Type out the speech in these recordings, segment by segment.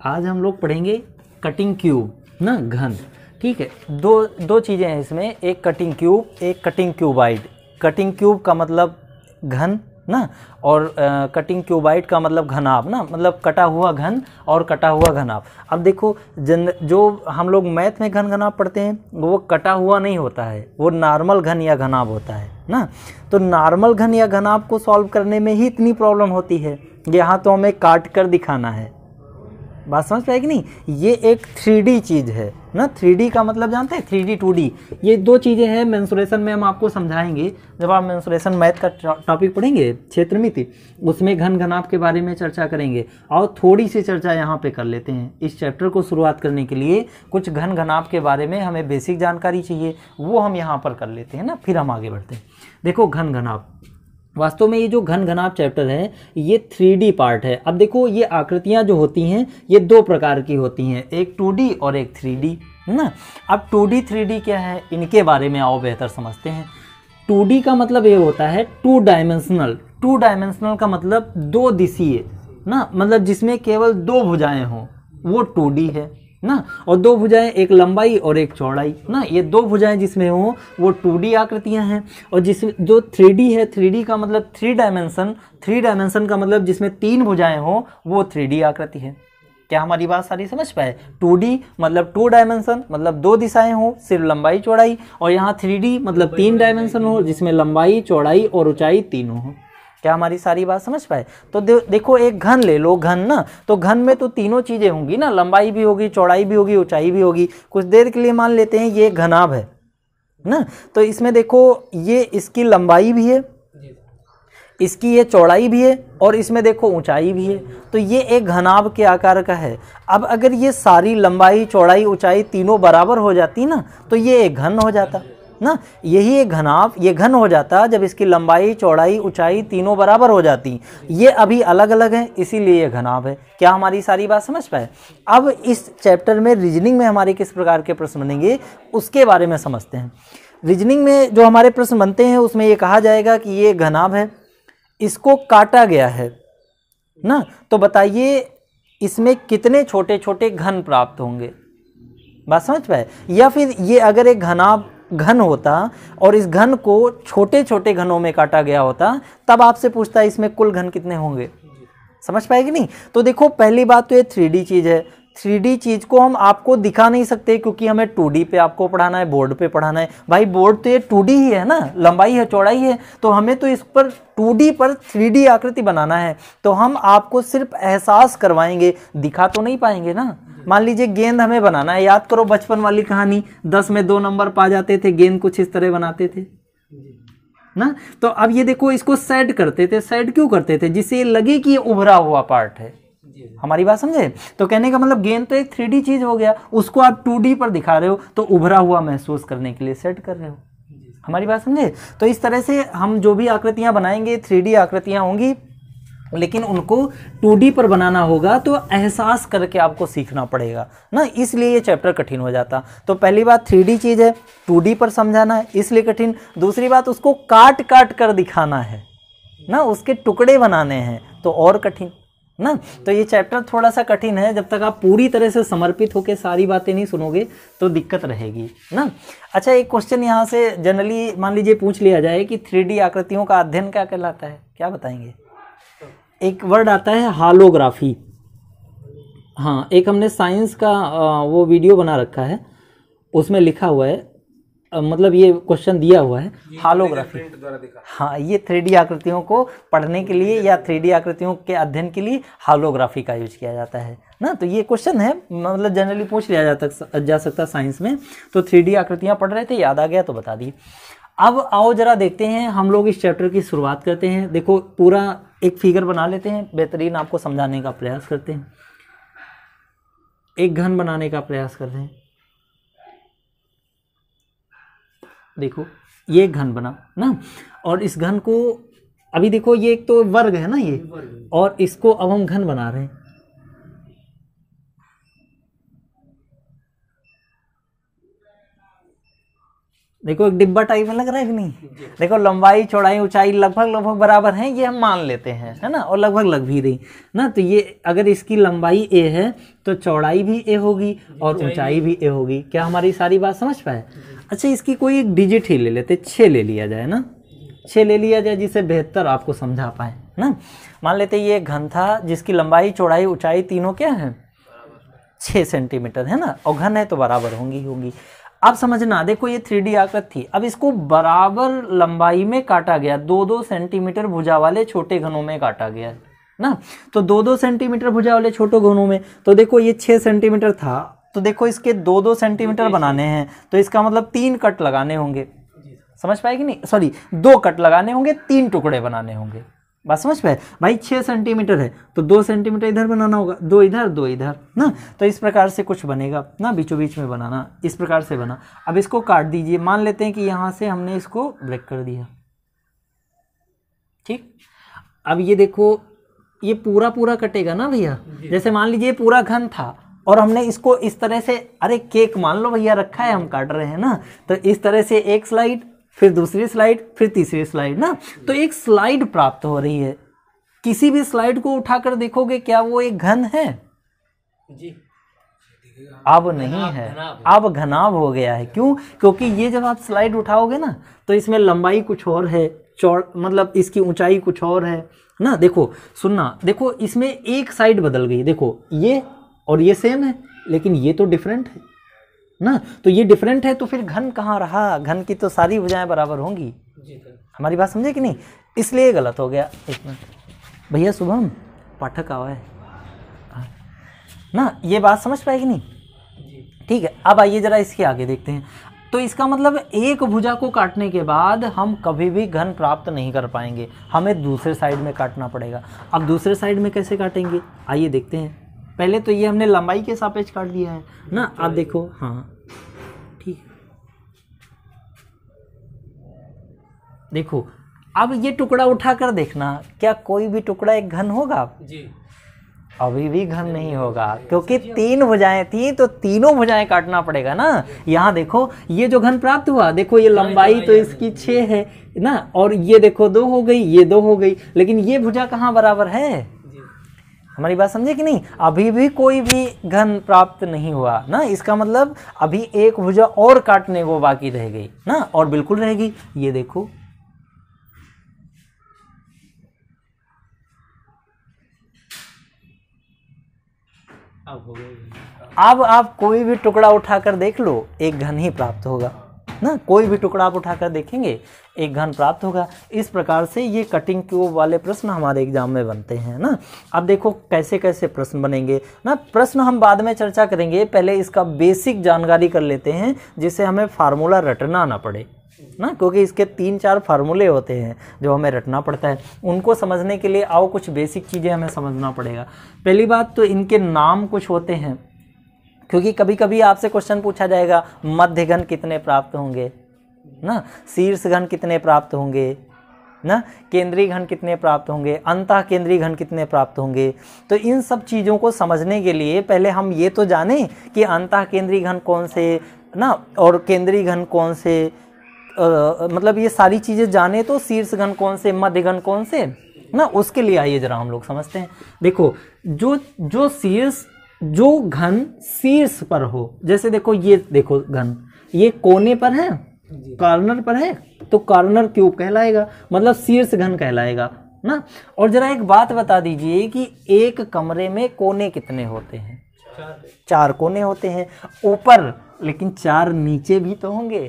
आज हम लोग पढ़ेंगे कटिंग क्यूब ना, घन। ठीक है, दो चीज़ें हैं इसमें, एक कटिंग क्यूब, एक कटिंग क्यूबाइड। कटिंग क्यूब का मतलब घन ना, और कटिंग क्यूबाइड का मतलब घनाभ ना, मतलब कटा हुआ घन और कटा हुआ घनाभ। अब देखो जो हम लोग मैथ में घन घनाभ पढ़ते हैं वो कटा हुआ नहीं होता है, वो नॉर्मल घन या घनाभ होता है ना। तो नॉर्मल घन या घनाभ को सॉल्व करने में ही इतनी प्रॉब्लम होती है। यहाँ तो हमें काट कर दिखाना है, बात समझ पाए कि नहीं। ये एक 3D चीज़ है ना, 3D का मतलब जानते हैं, 3D 2D, ये दो चीज़ें हैं। मेंसुरेशन में हम आपको समझाएंगे, जब आप मेंसुरेशन मैथ का टॉपिक पढ़ेंगे क्षेत्रमिति, उसमें घन घनाभ के बारे में चर्चा करेंगे। और थोड़ी सी चर्चा यहाँ पे कर लेते हैं। इस चैप्टर को शुरुआत करने के लिए कुछ घन घनाभ के बारे में हमें बेसिक जानकारी चाहिए, वो हम यहाँ पर कर लेते हैं ना, फिर हम आगे बढ़ते हैं। देखो घन घनाभ, वास्तव में ये जो घन घनाभ चैप्टर है ये 3D पार्ट है। अब देखो ये आकृतियाँ जो होती हैं ये दो प्रकार की होती हैं, एक 2D और एक 3D है ना। अब 2D 3D क्या है, इनके बारे में आओ बेहतर समझते हैं। 2D का मतलब ये होता है 2 डायमेंशनल। 2 डायमेंशनल का मतलब दो दिशीय ना, मतलब जिसमें केवल दो भुजाएं हों, वो 2D है ना। और दो भुजाएं, एक लंबाई और एक चौड़ाई ना, ये दो भुजाएं जिसमें हो वो 2D आकृतियां हैं। और जो 3D है, 3D का मतलब 3 डायमेंशन, 3 डायमेंशन का मतलब जिसमें 3 भुजाएं हो वो 3D आकृति है। क्या हमारी बात सारी समझ पाए। 2D मतलब 2 डायमेंशन, मतलब दो दिशाएं हो, सिर्फ लंबाई चौड़ाई। और यहाँ 3D मतलब 3 डायमेंशन हो, जिसमें लंबाई चौड़ाई और ऊंचाई तीनों हो। क्या हमारी सारी बात समझ पाए। तो देखो एक घन ले लो, घन ना, तो घन में तो तीनों चीजें होंगी ना, लंबाई भी होगी, चौड़ाई भी होगी, ऊंचाई भी होगी। कुछ देर के लिए मान लेते हैं ये घनाभ है ना, तो इसमें देखो ये इसकी लंबाई भी है, इसकी ये चौड़ाई भी है, और इसमें देखो ऊंचाई भी है। तो ये एक घनाभ के आकार का है। अब अगर ये सारी लंबाई चौड़ाई ऊंचाई तीनों बराबर हो जाती ना, तो ये एक घन हो जाता ना। यही एक घनाभ, ये घन हो जाता जब इसकी लंबाई चौड़ाई ऊंचाई तीनों बराबर हो जाती। ये अभी अलग अलग है, इसीलिए ये घनाभ है। क्या हमारी सारी बात समझ पाए। अब इस चैप्टर में रीजनिंग में हमारे किस प्रकार के प्रश्न बनेंगे उसके बारे में समझते हैं। रीजनिंग में जो हमारे प्रश्न बनते हैं उसमें ये कहा जाएगा कि ये घनाभ है, इसको काटा गया है ना, तो बताइए इसमें कितने छोटे छोटे घन प्राप्त होंगे। बात समझ पाए। या फिर ये अगर एक घनाभ घन होता और इस घन को छोटे छोटे घनों में काटा गया होता, तब आपसे पूछता है इसमें कुल घन कितने होंगे। समझ पाए कि नहीं। तो देखो पहली बात तो ये 3D चीज़ है। 3D चीज़ को हम आपको दिखा नहीं सकते क्योंकि हमें 2D पे आपको पढ़ाना है, बोर्ड पे पढ़ाना है। भाई बोर्ड तो ये 2D ही है ना, लंबाई है चौड़ाई है, तो हमें तो इस पर 2D पर 3D आकृति बनाना है। तो हम आपको सिर्फ एहसास करवाएंगे, दिखा तो नहीं पाएंगे ना। मान लीजिए गेंद हमें बनाना है, याद करो बचपन वाली कहानी, 10 में 2 नंबर पा जाते थे, गेंद कुछ इस तरह बनाते थे ना। तो अब ये देखो इसको सेट करते थे। सेट क्यों करते थे, जिससे ये लगे कि ये उभरा हुआ पार्ट है। हमारी बात समझे। तो कहने का मतलब गेंद तो एक 3D चीज हो गया, उसको आप 2D पर दिखा रहे हो, तो उभरा हुआ महसूस करने के लिए सेट कर रहे हो। हमारी बात समझे। तो इस तरह से हम जो भी आकृतियां बनाएंगे 3D आकृतियां होंगी, लेकिन उनको 2D पर बनाना होगा, तो एहसास करके आपको सीखना पड़ेगा ना, इसलिए ये चैप्टर कठिन हो जाता। तो पहली बात 3D चीज़ है, 2D पर समझाना है इसलिए कठिन। दूसरी बात उसको काट काट कर दिखाना है ना, उसके टुकड़े बनाने हैं, तो और कठिन ना। तो ये चैप्टर थोड़ा सा कठिन है, जब तक आप पूरी तरह से समर्पित होकर सारी बातें नहीं सुनोगे तो दिक्कत रहेगी ना। अच्छा, एक क्वेश्चन यहाँ से जनरली मान लीजिए पूछ लिया जाए कि 3D आकृतियों का अध्ययन क्या कहलाता है, क्या बताएंगे। एक वर्ड आता है हालोग्राफी। हाँ, एक हमने साइंस का वो वीडियो बना रखा है, उसमें लिखा हुआ है, मतलब ये क्वेश्चन दिया हुआ है, हालोग्राफी। हाँ, ये 3D आकृतियों को पढ़ने के लिए या 3D आकृतियों के अध्ययन के लिए हालोग्राफी का यूज किया जाता है ना। तो ये क्वेश्चन है, मतलब जनरली पूछ लिया जा सकता साइंस में। तो 3D आकृतियाँ पढ़ रहे थे, याद आ गया तो बता दी। अब आओ जरा देखते हैं, हम लोग इस चैप्टर की शुरुआत करते हैं। देखो पूरा एक फिगर बना लेते हैं, बेहतरीन आपको समझाने का प्रयास करते हैं। एक घन बनाने का प्रयास करते हैं। देखो ये एक घन बना ना, और इस घन को अभी देखो ये एक तो वर्ग है ना ये, और इसको अब हम घन बना रहे हैं। देखो एक डिब्बा टाइप में लग रहा है कि नहीं। देखो लंबाई चौड़ाई ऊंचाई लगभग लगभग बराबर हैं, ये हम मान लेते हैं, है ना, और लगभग लग भी रही ना। तो ये अगर इसकी लंबाई a है तो चौड़ाई भी a होगी और ऊंचाई भी a होगी। क्या हमारी सारी बात समझ पाए? अच्छा, इसकी कोई एक डिजिट ही ले लेते, 6 ले लिया जाए ना, 6 ले लिया जाए जिससे बेहतर आपको समझा पाए ना। मान लेते ये घन था जिसकी लंबाई चौड़ाई ऊंचाई तीनों क्या है 6 सेंटीमीटर, है ना, और घन है तो बराबर होंगी। अब समझना, देखो ये 3D आकृति थी, अब इसको बराबर लंबाई में काटा गया, 2-2 सेंटीमीटर भुजा वाले छोटे घनों में काटा गया है ना। तो 2-2 सेंटीमीटर भुजा वाले छोटे घनों में, तो देखो ये 6 सेंटीमीटर था, तो देखो इसके 2-2 सेंटीमीटर बनाने हैं, तो इसका मतलब 3 कट लगाने होंगे। समझ पाए कि नहीं? सॉरी, 2 कट लगाने होंगे, 3 टुकड़े बनाने होंगे। बात समझ पाए भाई? 6 सेंटीमीटर है तो 2 सेंटीमीटर इधर बनाना होगा, 2 इधर 2 इधर ना। तो इस प्रकार से कुछ बनेगा ना, बीचों बीच में बनाना, इस प्रकार से बना। अब इसको काट दीजिए, मान लेते हैं कि यहाँ से हमने इसको ब्रेक कर दिया, ठीक। अब ये देखो ये पूरा पूरा कटेगा ना भैया। जैसे मान लीजिए पूरा घन था और हमने इसको इस तरह से, अरे केक मान लो भैया रखा है, हम काट रहे हैं ना, तो इस तरह से एक स्लाइड, फिर दूसरी स्लाइड, फिर तीसरी स्लाइड ना, तो एक स्लाइड प्राप्त हो रही है। किसी भी स्लाइड को उठाकर देखोगे क्या वो एक घन है? जी अब नहीं है, अब घनाभ हो गया है। क्यों? क्योंकि ये जब आप स्लाइड उठाओगे ना तो इसमें लंबाई कुछ और है, चौड़ मतलब इसकी ऊंचाई कुछ और है ना। देखो सुनना, देखो इसमें एक साइड बदल गई, देखो ये और ये सेम है लेकिन ये तो डिफरेंट है ना। तो ये डिफरेंट है तो फिर घन कहाँ रहा? घन की तो सारी भुजाएं बराबर होंगी। हमारी बात समझे कि नहीं? इसलिए गलत हो गया। एक मिनट भैया, शुभम पाठक आवा है ना, ये बात समझ पाए कि नहीं? ठीक है, अब आइए जरा इसके आगे देखते हैं। तो इसका मतलब एक भुजा को काटने के बाद हम कभी भी घन प्राप्त नहीं कर पाएंगे, हमें दूसरे साइड में काटना पड़ेगा। अब दूसरे साइड में कैसे काटेंगे आइए देखते हैं। पहले तो ये हमने लंबाई के सापेक्ष काट दिया है ना। अब देखो, हाँ ठीक, देखो अब ये टुकड़ा उठाकर देखना, क्या कोई भी टुकड़ा एक घन होगा? जी अभी भी घन नहीं होगा, क्योंकि 3 भुजाएं थी तो तीनों भुजाएं काटना पड़ेगा ना। यहाँ देखो ये जो घन प्राप्त हुआ, देखो ये लंबाई तो इसकी 6 है ना, और ये देखो 2 हो गई, ये 2 हो गई, लेकिन ये भुजा कहाँ बराबर है? हमारी बात समझे कि नहीं? अभी भी कोई भी घन प्राप्त नहीं हुआ ना। इसका मतलब अभी एक भुजा और काटने को बाकी रह गई ना, और बिल्कुल रहेगी। ये देखो अब आप कोई भी टुकड़ा उठाकर देख लो, एक घन ही प्राप्त होगा ना। कोई भी टुकड़ा आप उठाकर देखेंगे एक घन प्राप्त होगा। इस प्रकार से ये कटिंग क्यूब वाले प्रश्न हमारे एग्जाम में बनते हैं ना। अब देखो कैसे कैसे प्रश्न बनेंगे ना। प्रश्न हम बाद में चर्चा करेंगे, पहले इसका बेसिक जानकारी कर लेते हैं जिससे हमें फार्मूला रटना ना पड़े ना, क्योंकि इसके 3-4 फार्मूले होते हैं जो हमें रटना पड़ता है। उनको समझने के लिए आओ कुछ बेसिक चीज़ें हमें समझना पड़ेगा। पहली बात तो इनके नाम कुछ होते हैं, क्योंकि कभी कभी आपसे क्वेश्चन पूछा जाएगा मध्य घन कितने प्राप्त होंगे ना, शीर्ष घन कितने प्राप्त होंगे ना, केंद्रीय घन कितने प्राप्त होंगे, अंतः केंद्रीय घन कितने प्राप्त होंगे। तो इन सब चीज़ों को समझने के लिए पहले हम ये तो जानें कि अंतः केंद्रीय घन कौन से ना, और केंद्रीय घन कौन से, मतलब ये सारी चीज़ें जाने तो शीर्ष घन कौन से, मध्य घन कौन से ना। उसके लिए आइए जरा हम लोग समझते हैं। देखो जो घन शीर्ष पर हो, जैसे देखो ये देखो घन ये कोने पर है, कॉर्नर पर है, तो कॉर्नर क्यूब कहलाएगा, मतलब शीर्ष घन कहलाएगा ना। और जरा एक बात बता दीजिए कि एक कमरे में कोने कितने होते हैं? 4 कोने होते हैं ऊपर, लेकिन 4 नीचे भी तो होंगे,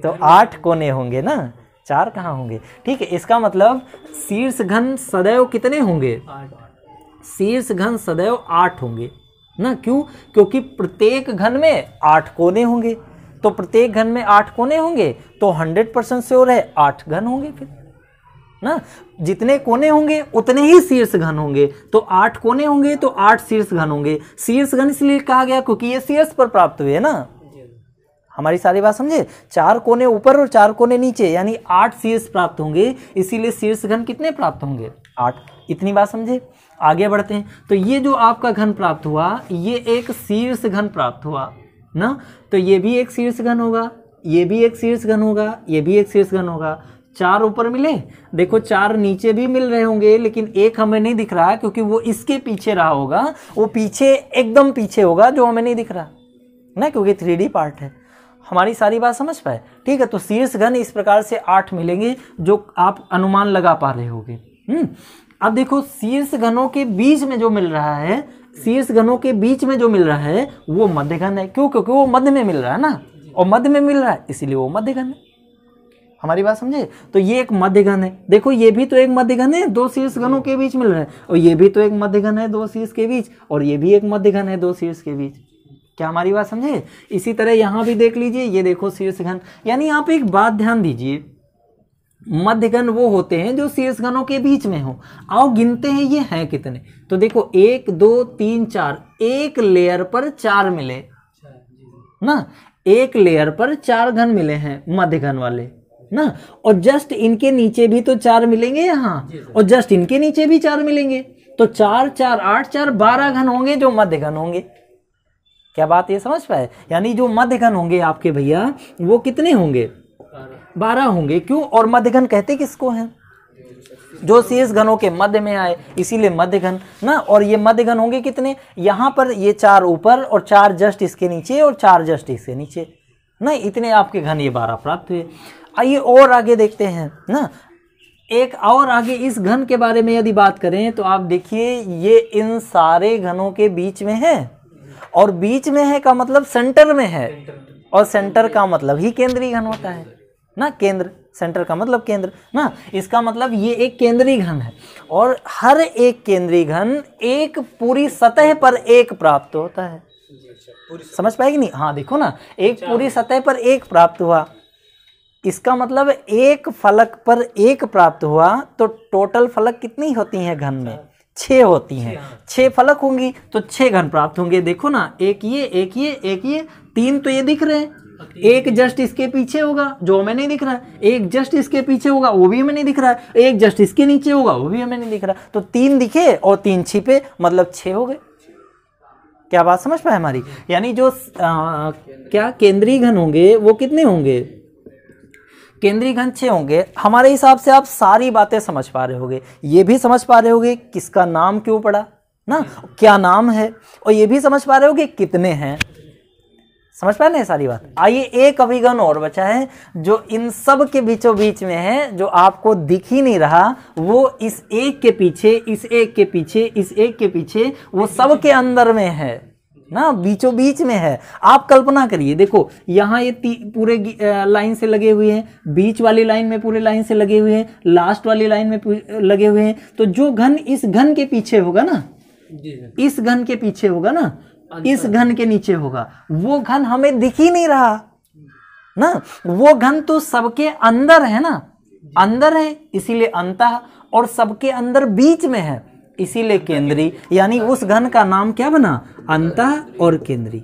तो 8 कोने होंगे ना, 4 कहाँ होंगे? ठीक है, इसका मतलब शीर्ष घन सदैव कितने होंगे? शीर्ष घन सदैव 8 होंगे ना। क्यों? क्योंकि प्रत्येक घन में 8 कोने होंगे, तो प्रत्येक घन में 8 कोने होंगे तो 100% श्योर है 8 घन होंगे फिर ना। जितने कोने होंगे उतने ही शीर्ष घन होंगे, तो 8 कोने होंगे तो 8 शीर्ष घन होंगे। शीर्ष घन इसलिए कहा गया क्योंकि ये शीर्ष पर प्राप्त हुए ना। हमारी सारी बात समझे? 4 कोने ऊपर और 4 कोने नीचे, यानी 8 शीर्ष प्राप्त होंगे, इसीलिए शीर्ष घन कितने प्राप्त होंगे? 8। इतनी बात समझे? आगे बढ़ते हैं। तो ये जो आपका घन प्राप्त हुआ ये एक शीर्ष घन प्राप्त हुआ ना, तो ये भी एक शीर्ष घन होगा ये भी एक शीर्ष घन होगा, ये भी एक शीर्ष घन होगा। 4 ऊपर मिले, देखो 4 नीचे भी मिल रहे होंगे, लेकिन एक हमें नहीं दिख रहा क्योंकि वो इसके पीछे रहा होगा, वो पीछे एकदम पीछे होगा जो हमें नहीं दिख रहा ना, क्योंकि 3D पार्ट है। हमारी सारी बात समझ पाए? ठीक है, तो शीर्ष घन इस प्रकार से 8 मिलेंगे जो आप अनुमान लगा पा रहे होगे। अब देखो शीर्ष घनों के बीच में जो मिल रहा है, शीर्ष घनों के बीच में जो मिल रहा है वो मध्य घन है। क्यों? क्योंकि वो मध्य में मिल रहा है ना, और मध्य में मिल रहा है इसीलिए वो मध्य घन है। हमारी बात समझे? तो ये एक मध्य घन है। देखो ये भी तो एक मध्य घन है, 2 शीर्ष घनों के बीच मिल रहा है, और ये भी तो एक मध्य घन है 2 शीर्ष के बीच, और ये भी एक मध्य घन है 2 शीर्ष के बीच। क्या हमारी बात समझे? इसी तरह यहाँ भी देख लीजिए, ये देखो शीर्ष घन। यानी आप एक बात ध्यान दीजिए, मध्य घन वो होते हैं जो शीर्ष घनों के बीच में हो। आओ गिनते हैं ये हैं कितने। तो देखो 1 2 3 4, एक लेयर पर 4 मिले ना, एक लेयर पर 4 घन मिले हैं मध्य घन वाले ना, और जस्ट इनके नीचे भी तो 4 मिलेंगे यहाँ, और जस्ट इनके नीचे भी 4 मिलेंगे। तो 4 4 8 4 12 घन होंगे जो मध्य घन होंगे। क्या बात ये समझ पाए? यानी जो मध्य घन होंगे आपके भैया वो कितने होंगे? 12 होंगे। क्यों? और मध्य घन कहते किसको हैं? जो शीर्ष घनों के मध्य में आए, इसीलिए मध्य घन ना। और ये मध्य घन होंगे कितने? यहाँ पर ये 4 ऊपर और 4 जस्ट इसके नीचे और 4 जस्ट इसके नीचे ना, इतने आपके घन ये 12 प्राप्त हुए। आइए और आगे देखते हैं ना, एक और आगे इस घन के बारे में यदि बात करें तो आप देखिए ये इन सारे घनों के बीच में है, और बीच में है का मतलब सेंटर में है, और सेंटर का मतलब ही केंद्रीय घन होता है ना। केंद्र, सेंटर का मतलब केंद्र ना, इसका मतलब ये एक केंद्रीय घन है, और हर एक केंद्रीय घन एक पूरी सतह पर एक प्राप्त होता है। समझ पाएगी नहीं? हाँ देखो ना, एक पूरी सतह पर एक प्राप्त हुआ, इसका मतलब एक फलक पर एक प्राप्त हुआ, तो टोटल फलक कितनी होती हैं घन में? 6 होती हैं। 6 फलक होंगी तो 6 घन प्राप्त होंगे। देखो ना, एक ये, एक ये, एक ये, 3 तो ये दिख रहे हैं, एक जस्ट इसके पीछे होगा जो हमें नहीं दिख रहा है, एक जस्ट इसके पीछे होगा वो भी हमें नहीं दिख रहा है, एक जस्ट इसके नीचे होगा वो भी हमें नहीं दिख रहा। तो 3 दिखे और 3 छिपे, मतलब 6 हो गए। क्या बात समझ पाए हमारी? यानी जो क्या केंद्रीय घन होंगे वो कितने होंगे? केंद्रीय घन 6 होंगे। हमारे हिसाब से आप सारी बातें समझ पा रहे होगे, ये भी समझ पा रहे होगे किसका नाम क्यों पड़ा ना, क्या नाम है, और ये भी समझ पा रहे होगे कितने हैं। समझ पा रहे हैं सारी बात? आइए एक अभिघन और बचा है जो इन सब के बीचों बीच में है, जो आपको दिख ही नहीं रहा, वो इस एक के पीछे, इस एक के पीछे, इस एक के पीछे, वो सब के अंदर में है ना, बीचों बीच में है। आप कल्पना करिए, देखो यहाँ ये पूरे लाइन से लगे हुए हैं, बीच वाली लाइन में पूरे लाइन से लगे हुए हैं, लास्ट वाली लाइन में लगे हुए हैं। तो जो घन इस घन के पीछे होगा ना, इस घन के पीछे होगा ना, इस घन के नीचे होगा, वो घन हमें दिख ही नहीं रहा ना। वो घन तो सबके अंदर है ना, अंदर है इसीलिए अंतः, और सबके अंदर बीच में है इसीलिए केंद्रीय। यानी उस घन का नाम क्या बना? अंतः और केंद्रीय।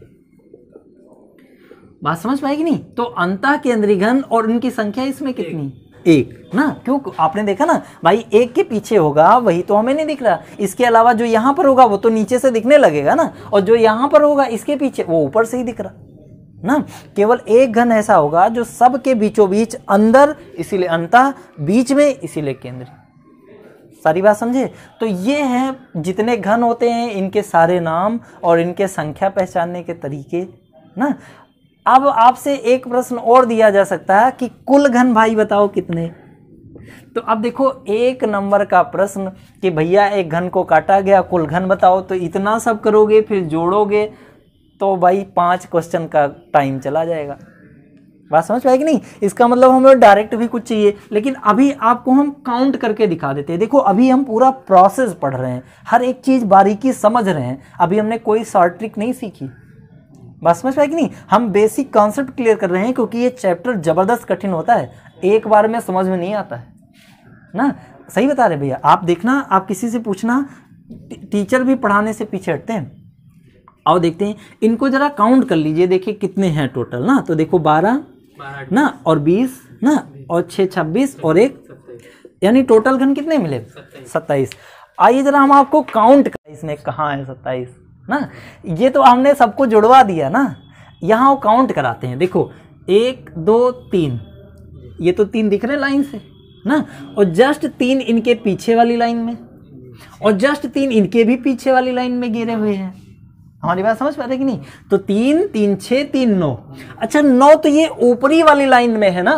बात समझ पाएगी नहीं? तो अंतः केंद्रीय घन, और इनकी संख्या इसमें कितनी? 1 ना। क्यों? आपने देखा ना भाई, एक के पीछे होगा वही तो हमें नहीं दिख रहा, इसके अलावा जो यहाँ पर होगा वो तो नीचे से दिखने लगेगा ना, और जो यहाँ पर होगा इसके पीछे वो ऊपर से ही दिख रहा ना। केवल एक घन ऐसा होगा जो सबके बीचों बीच अंदर, इसीलिए अंतः, बीच में इसीलिए केंद्रीय। सारी बात समझे? तो ये हैं जितने घन होते हैं, इनके सारे नाम और इनके संख्या पहचानने के तरीके ना। अब आपसे एक प्रश्न और दिया जा सकता है कि कुल घन भाई बताओ कितने। तो अब देखो 1 नंबर का प्रश्न कि भैया एक घन को काटा गया, कुल घन बताओ, तो इतना सब करोगे फिर जोड़ोगे तो भाई 5 क्वेश्चन का टाइम चला जाएगा। बात समझ पाएगी नहीं? इसका मतलब हमें डायरेक्ट भी कुछ चाहिए, लेकिन अभी आपको हम काउंट करके दिखा देते हैं। देखो अभी हम पूरा प्रोसेस पढ़ रहे हैं, हर एक चीज़ बारीकी समझ रहे हैं, अभी हमने कोई शॉर्ट ट्रिक नहीं सीखी। बात समझ पाएगी नहीं? हम बेसिक कॉन्सेप्ट क्लियर कर रहे हैं, क्योंकि ये चैप्टर ज़बरदस्त कठिन होता है, एक बार में समझ में नहीं आता है ना। सही बता रहे भैया? आप देखना, आप किसी से पूछना, टीचर भी पढ़ाने से पीछे हटते हैं। आओ देखते हैं, इनको जरा काउंट कर लीजिए, देखिए कितने हैं टोटल ना। तो देखो 12 ना, और 20 ना, और 6 26 और 1, यानी टोटल घन कितने मिले? 27। आइए जरा हम आपको काउंट करें, इसमें कहाँ है 27 ना। ये तो हमने सबको जुड़वा दिया ना, यहाँ वो काउंट कराते हैं। देखो 1 2 3, ये तो 3 दिख रहे हैं लाइन से ना, और जस्ट 3 इनके पीछे वाली लाइन में, और जस्ट 3 इनके भी पीछे वाली लाइन में गिरे हुए हैं। हमारी बात समझ पा रहे कि नहीं? तो 3 3 6 3 9। अच्छा 9 तो ये ऊपरी वाली लाइन में है ना,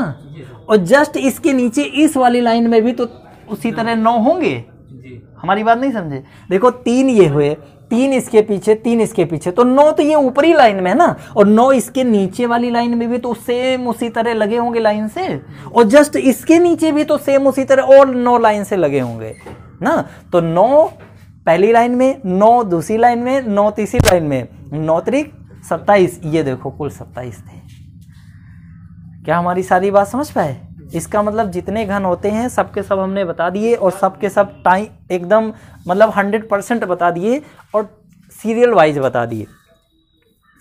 और जस्ट इसके नीचे इस वाली लाइन में भी तो उसी तरह 9 होंगे। हमारी बात नहीं समझे? देखो 3 ये हुए, 3 इसके पीछे, 3 इसके पीछे, तो 9 तो ये ऊपरी लाइन में है ना, और 9 इसके नीचे वाली लाइन में भी तो सेम उसी तरह लगे होंगे लाइन से, और जस्ट इसके नीचे भी तो सेम उसी तरह और 9 लाइन से लगे होंगे ना। तो 9 पहली लाइन में, 9 दूसरी लाइन में, 9 तीसरी लाइन में, 9 त्रिक 27, ये देखो कुल 27 थे। क्या हमारी सारी बात समझ पाए? इसका मतलब जितने घन होते हैं सबके सब हमने बता दिए, और सबके सब टाइम एकदम मतलब 100% बता दिए, और सीरियल वाइज बता दिए।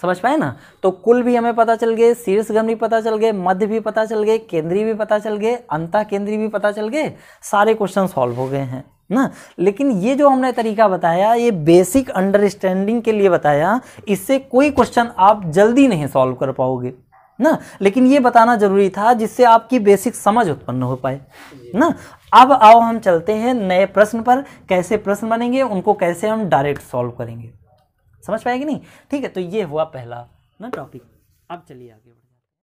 समझ पाए ना? तो कुल भी हमें पता चल गए, शीर्ष घन भी पता चल गए, मध्य भी पता चल गए, केंद्रीय भी पता चल गए, अंतः केंद्रीय भी पता चल गए, सारे क्वेश्चन सॉल्व हो गए हैं ना। लेकिन ये जो हमने तरीका बताया, ये बेसिक अंडरस्टैंडिंग के लिए बताया, इससे कोई क्वेश्चन आप जल्दी नहीं सॉल्व कर पाओगे ना, लेकिन ये बताना जरूरी था जिससे आपकी बेसिक समझ उत्पन्न हो पाए ना। अब आओ हम चलते हैं नए प्रश्न पर, कैसे प्रश्न बनेंगे, उनको कैसे हम डायरेक्ट सॉल्व करेंगे। समझ पाएगी नहीं? ठीक है, तो ये हुआ पहला ना टॉपिक। अब चलिए आगे बढ़ते हैं।